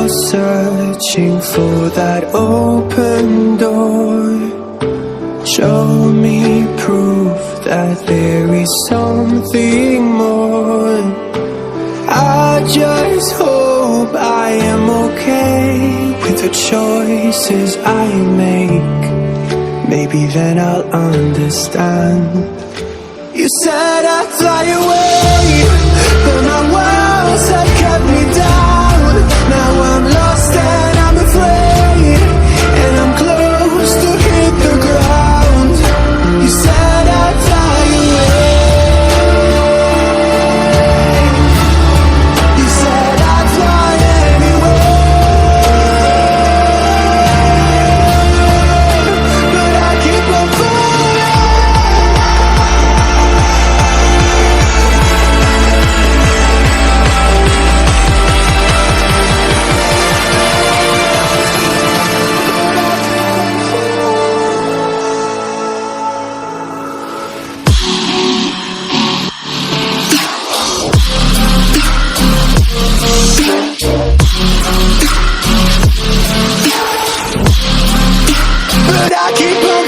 you're searching for that open door, show me proof that there is something more. I just hope I am okay with the choices I make. Maybe then I'll understand. You said I'd fly away, but my walls have kept me down. Now I'm lost and I'm afraid, and I'm close to hit the ground. You said I'd fly away. You said I'd fly anywhere, but I keep on falling. But I keep on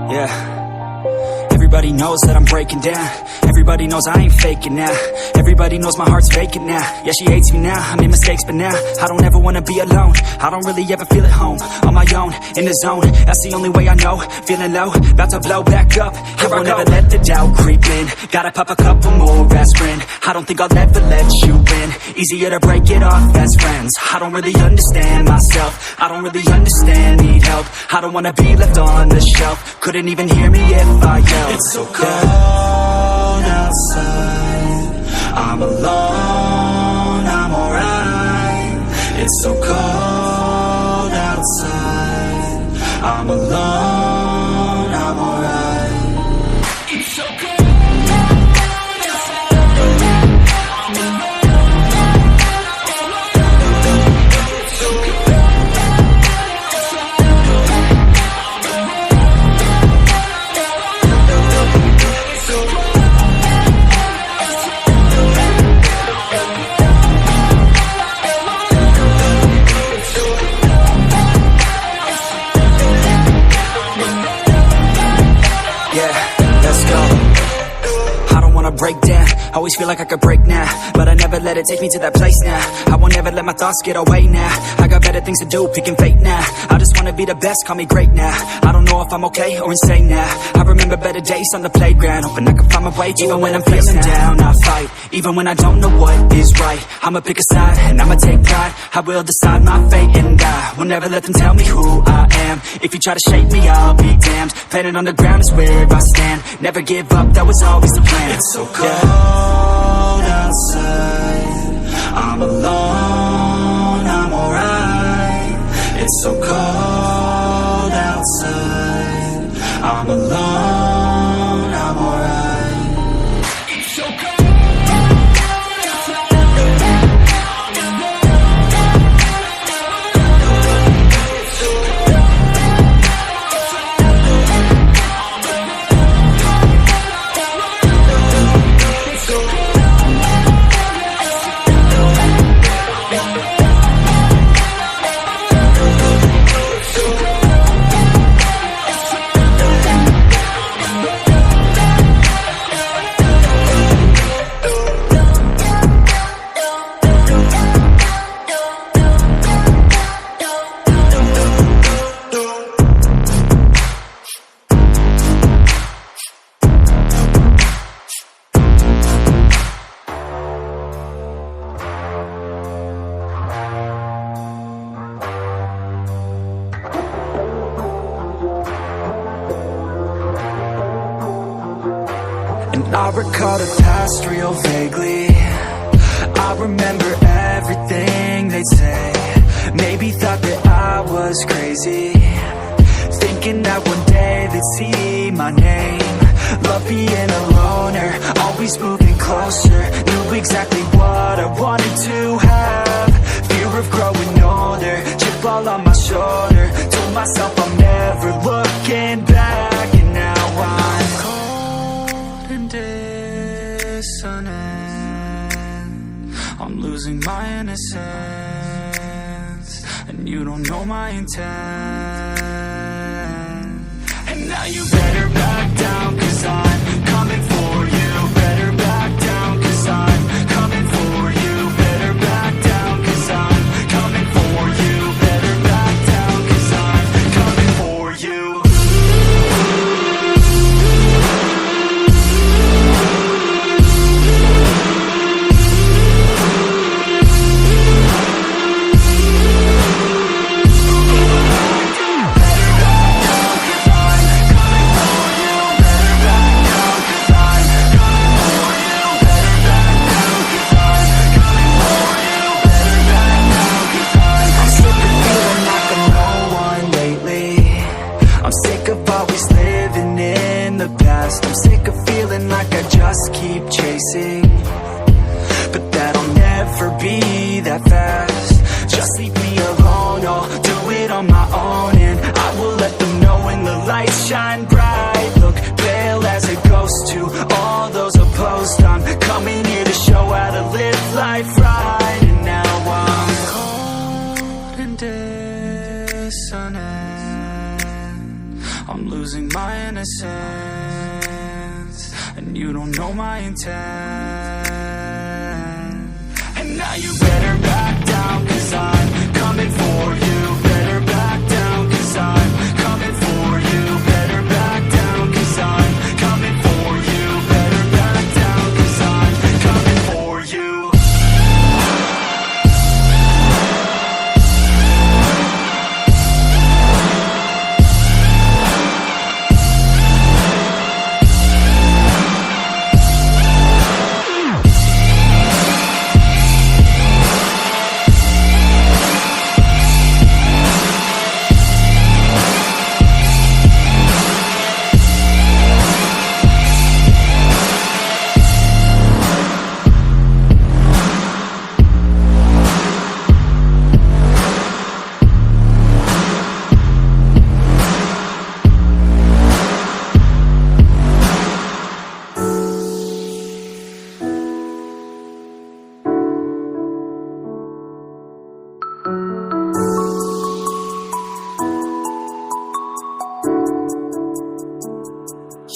Yeah. Everybody knows that I'm breaking down. Everybody knows I ain't faking now. Everybody knows my heart's vacant now. Yeah, she hates me now, I made mistakes but now I don't ever wanna be alone. I don't really ever feel at home. On my own, in the zone, that's the only way I know. Feeling low, about to blow back up. Here I won't ever let the doubt creep in. Gotta pop a couple more aspirin. I don't think I'll ever let you in. Easier to break it off as friends. I don't really understand myself. I don't really understand, need help. I don't wanna be left on the shelf. Couldn't even hear me if I yelled. It's so cold outside, I'm alone, I'm alright. It's so cold outside, I'm alone, I'm alright. It's so cold. Break down, always feel like I could break now, but I never let it take me to that place now. I won't ever let my thoughts get away now. I got better things to do, picking fate now. I just wanna be the best, call me great now. I don't know if I'm okay or insane now. I remember better days on the playground, hoping I can find my way. Even when I'm feeling down, I fight. Even when I don't know what is right, I'ma pick a side and I'ma take pride. I will decide my fate and I will never let them tell me who I am. If you try to shake me, I'll be damned. Planet on the ground is where I stand. Never give up, that was always the plan. It's so cold outside, I'm alone, I'm alright. It's so cold outside, I'm alone, I'm alright. It's so cold. I recall the past real vaguely. I remember everything they'd say. Maybe thought that I was crazy, thinking that one day they'd see my name. Love being a loner, always moving closer. Knew exactly what I wanted to have. Fear of growing older, chip all on my shoulder. Told myself I'm never looking back. And now I'm cold and dissonant. I'm losing my innocence, and you don't know my intent. And now you better back down, 'cause I'm coming for you. Better back down, 'cause I'm coming for you. Better back down, 'cause I'm coming for you. Better back down, 'cause I'm coming for you. I'm sick of feeling like I just keep chasing, but that'll never be that fast. Just leave me alone, I'll do it on my own. And I will let them know when the lights shine bright. Look pale as a ghost to all those opposed. I'm coming here to show how to live life right. And now I'm cold and dissonant. I'm losing my innocence, and you don't know my intent. And now you better back down, 'cause I'm coming for you. Better back down, 'cause I'm coming for you. Better back down, 'cause I'm coming for you. Better back down, 'cause I'm coming for you.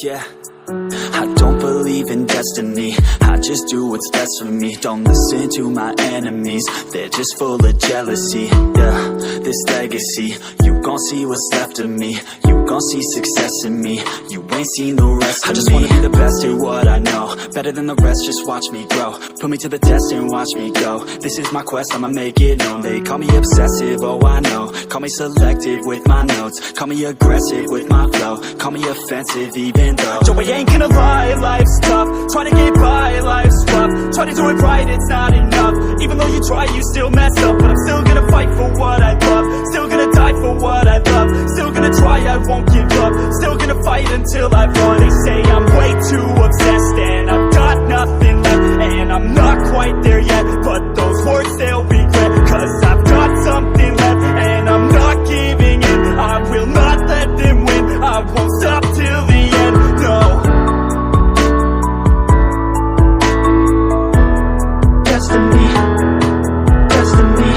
Yeah, I don't believe in destiny, I just do what's best for me. Don't listen to my enemies, they're just full of jealousy. Yeah, this legacy, you gon' see what's left of me. You gon' see success in me, you ain't seen the rest of me. I just wanna be the best at what I know, better than the rest, just watch me grow. Put me to the test and watch me go. This is my quest, I'ma make it known. They call me obsessive, oh I know. Call me selective with my notes, call me aggressive with my flow. Call me offensive even though Joey ain't gonna lie, life's tough. Try to get by, life's rough. Try to do it right, it's not enough. Even though you try, you still mess up. But I'm still gonna fight for what I love, still gonna die for what I love. Still gonna try, I won't give up. Still gonna fight until I've won. They say I'm way too obsessed and I've got nothing left. And I'm not quite there yet, but those words they'll regret. 'Cause I've got something left and I'm not giving in. I will not let them win, I won't stop till the end, no. Destiny, destiny,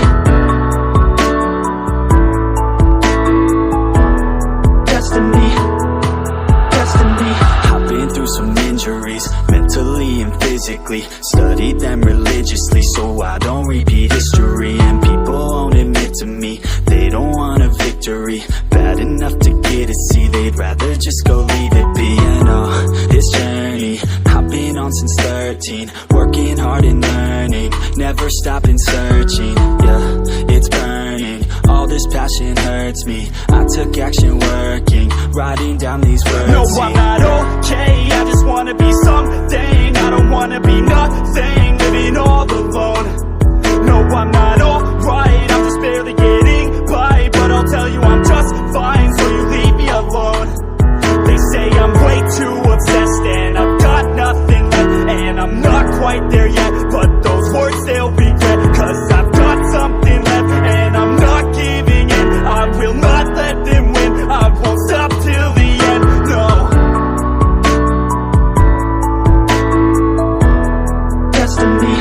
passion hurts me. I took action working, writing down these words. No, I'm not okay, I just wanna be something. I don't wanna be nothing, living all alone. No, I'm not alright, I'm just barely getting by. But I'll tell you I'm just fine, so you leave me alone. They say I'm way too obsessed and I've got nothing left, and I'm not quite there yet, but those words they'll regret. Cause I've got something left and I'm not giving in. I will not let them win, I won't stop till the end, no. Destiny,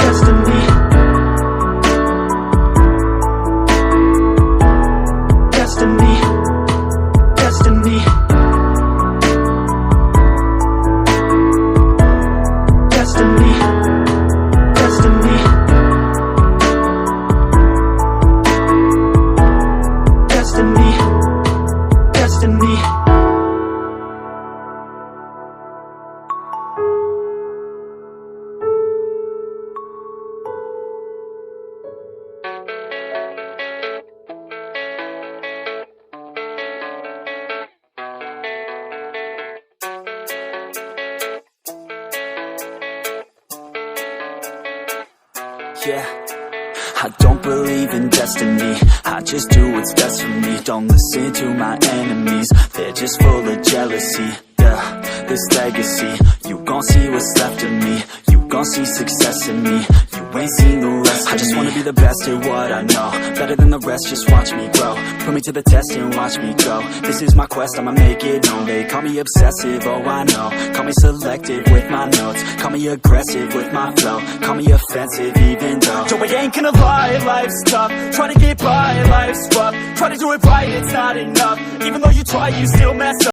destiny, destiny, destiny, destiny, destiny, destiny, destiny. Yeah, I don't believe in destiny, I just do what's best for me. Don't listen to my enemies, they're just full of jealousy. Yeah, this legacy, you gon' see what's left of me. You gon' see success in me, you ain't seen the rest of me. I just wanna be the best at what I know, better than the rest, just watch me grow. Put me to the test and watch me go. This is my quest, I'ma make it known. They call me obsessive, oh I know. Call me selective with my notes, call me aggressive with my flow, call me offensive even though Joe, I ain't gonna lie, life's tough. Try to get by, life's rough. Try to do it right, it's not enough. Even though you try, you still mess up.